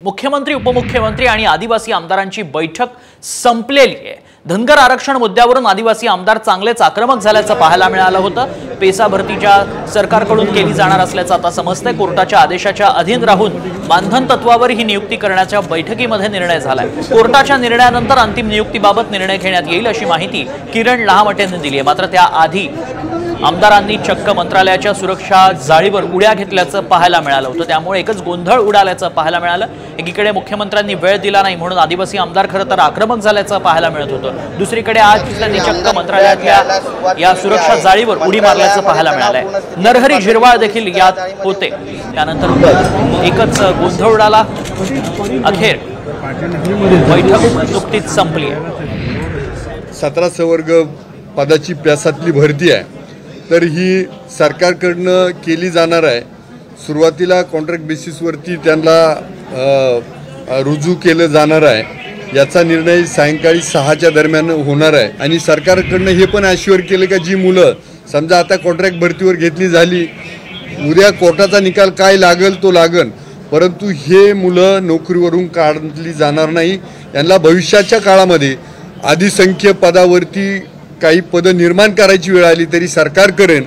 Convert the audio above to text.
मुख्यमंत्री उपमुख्यमंत्री आणि आदिवासी आमदारांची बैठक संपलेली आहे। धनगर आरक्षण मुद्द्यावरून आदिवासी आमदार चांगलेच आक्रमक झाल्याचं पाहायला मिळालं होतं। पेसा भरतीच्या सरकारकडून केली जाणार असल्याचं आता समजतंय। कोर्टाच्या आदेशाच्या अधीन राहून मानधन तत्वावर ही नियुक्ती करण्याच्या बैठकीमध्ये निर्णय झालाय। कोर्टाच्या निर्णयानंतर अंतिम नियुक्तीबाबत निर्णय घेण्यात येईल अशी माहिती किरण लहामटे यांनी दिली आहे। मात्र त्याआधी आमदारांनी चक्क मंत्रालयाच्या सुरक्षा जाळीवर उड्या घेतल्याचं पाहायला मिळालं होतं। त्यामुळे एकच गोंधळ उडाल्याचं पाहायला मिळालं। एकीकडे मुख्यमंत्र्यांनी वेळ दिला नाही म्हणून आदिवासी आमदार खरं तर आक्रमक झाल्याचं पाहायला मिळत होतं। दुसरीकडे आज त्यांनी चक्क मंत्रालयातल्या या सुरक्षा जाळीवर उडी मारल्याचं पाहायला मिळालंय। नरहरी झिरवाळ देखील यात होते। त्यानंतर एकच गोंधळ उडाला। अखेर बैठक नुकतीच संपली आहे। 17 संवर्ग पदाची प्यासातली भरती आहे, तर ही सरकारकडनं केली जाणार आहे। सुरुवातीला कॉन्ट्रॅक्ट बेसिसवरती त्यांना रुजू केलं जाणार आहे। याचा निर्णय सायंकाळी 6च्या दरम्यान होणार आहे। आणि सरकारकडनं हे पण ॲश्युअर केलं का जी मुलं समजा आता कॉन्ट्रॅक्ट भरतीवर घेतली झाली, उद्या कोर्टाचा निकाल काय लागेल तो लागेल, परंतु हे मुलं नोकरीवरून काढली जाणार नाही। यांना भविष्याच्या काळामध्ये अधिसंख्य पदावरती काही पद निर्माण करायची वेळ आली तरी सरकार करेन।